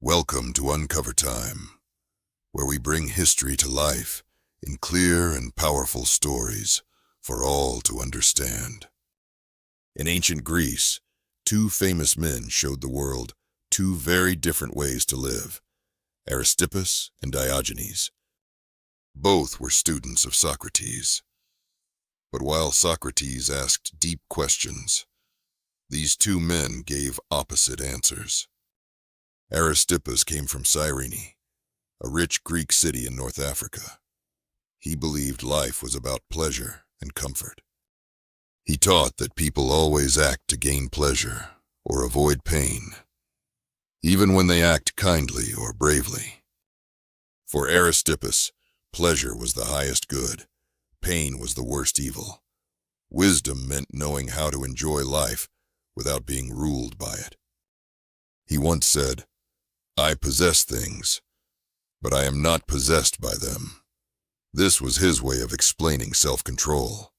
Welcome to UncoverTime, where we bring history to life in clear and powerful stories for all to understand. In ancient Greece, two famous men showed the world two very different ways to live, Aristippus and Diogenes. Both were students of Socrates. But while Socrates asked deep questions, these two men gave opposite answers. Aristippus came from Cyrene, a rich Greek city in North Africa. He believed life was about pleasure and comfort. He taught that people always act to gain pleasure or avoid pain, even when they act kindly or bravely. For Aristippus, pleasure was the highest good, pain was the worst evil. Wisdom meant knowing how to enjoy life without being ruled by it. He once said, "I possess things, but I am not possessed by them." This was his way of explaining self-control.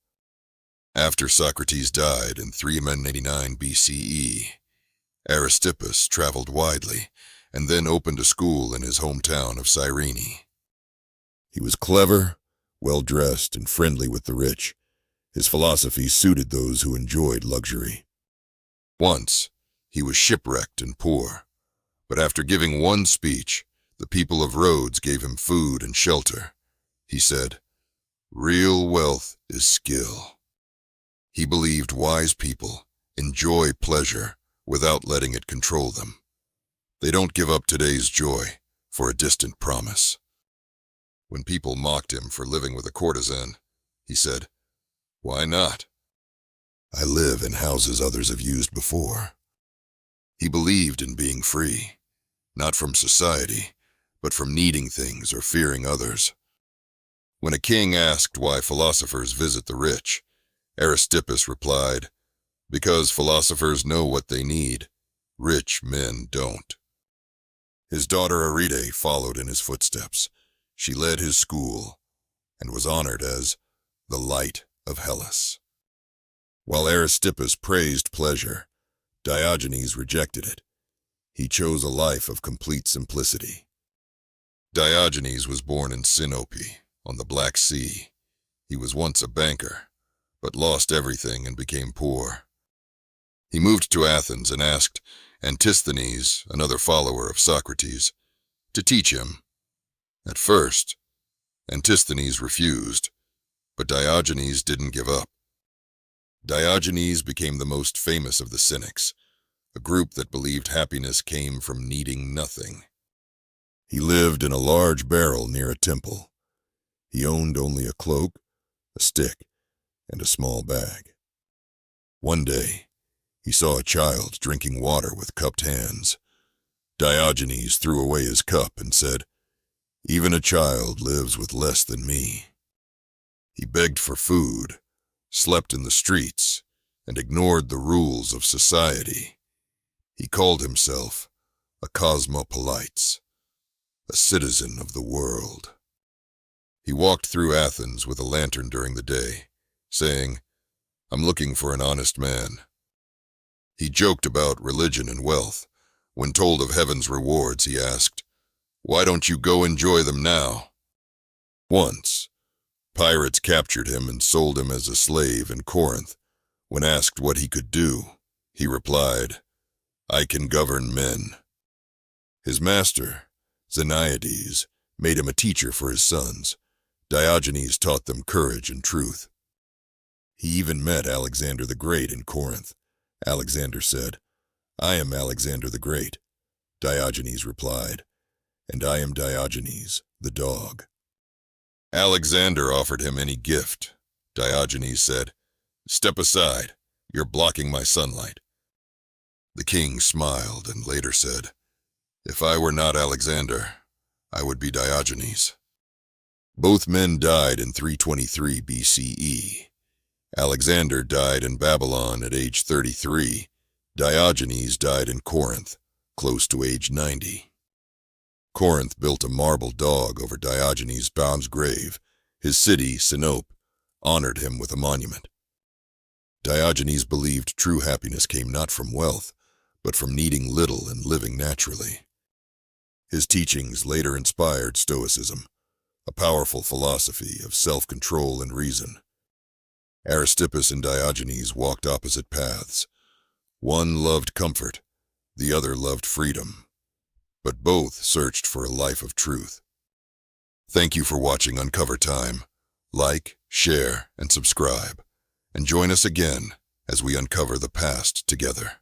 After Socrates died in 389 BCE, Aristippus traveled widely and then opened a school in his hometown of Cyrene. He was clever, well-dressed, and friendly with the rich. His philosophy suited those who enjoyed luxury. Once, he was shipwrecked and poor, but after giving one speech, the people of Rhodes gave him food and shelter. He said, "Real wealth is skill." He believed wise people enjoy pleasure without letting it control them. They don't give up today's joy for a distant promise. When people mocked him for living with a courtesan, he said, "Why not? I live in houses others have used before." He believed in being free, not from society, but from needing things or fearing others. When a king asked why philosophers visit the rich, Aristippus replied, "Because philosophers know what they need, rich men don't." His daughter Arete followed in his footsteps. She led his school and was honored as the light of Hellas. While Aristippus praised pleasure, Diogenes rejected it. He chose a life of complete simplicity. Diogenes was born in Sinope, on the Black Sea. He was once a banker, but lost everything and became poor. He moved to Athens and asked Antisthenes, another follower of Socrates, to teach him. At first, Antisthenes refused, but Diogenes didn't give up. Diogenes became the most famous of the Cynics, a group that believed happiness came from needing nothing. He lived in a large barrel near a temple. He owned only a cloak, a stick, and a small bag. One day, he saw a child drinking water with cupped hands. Diogenes threw away his cup and said, "Even a child lives with less than me." He begged for food, slept in the streets, and ignored the rules of society. He called himself a cosmopolites, a citizen of the world. He walked through Athens with a lantern during the day, saying, "I'm looking for an honest man." He joked about religion and wealth. When told of heaven's rewards, he asked, "Why don't you go enjoy them now?" Once, pirates captured him and sold him as a slave in Corinth. When asked what he could do, he replied, "I can govern men." His master, Xeniades, made him a teacher for his sons. Diogenes taught them courage and truth. He even met Alexander the Great in Corinth. Alexander said, "I am Alexander the Great." Diogenes replied, "And I am Diogenes, the dog." Alexander offered him any gift. Diogenes said, "Step aside, you're blocking my sunlight." The king smiled and later said, "If I were not Alexander, I would be Diogenes." Both men died in 323 BCE. Alexander died in Babylon at age 33. Diogenes died in Corinth, close to age 90. Corinth built a marble dog over Diogenes' Baum's grave. His city, Sinope, honored him with a monument. Diogenes believed true happiness came not from wealth, but from needing little and living naturally. His teachings later inspired Stoicism, a powerful philosophy of self-control and reason. Aristippus and Diogenes walked opposite paths. One loved comfort, the other loved freedom, but both searched for a life of truth. Thank you for watching Uncover Time. Like, share, and subscribe, and join us again as we uncover the past together.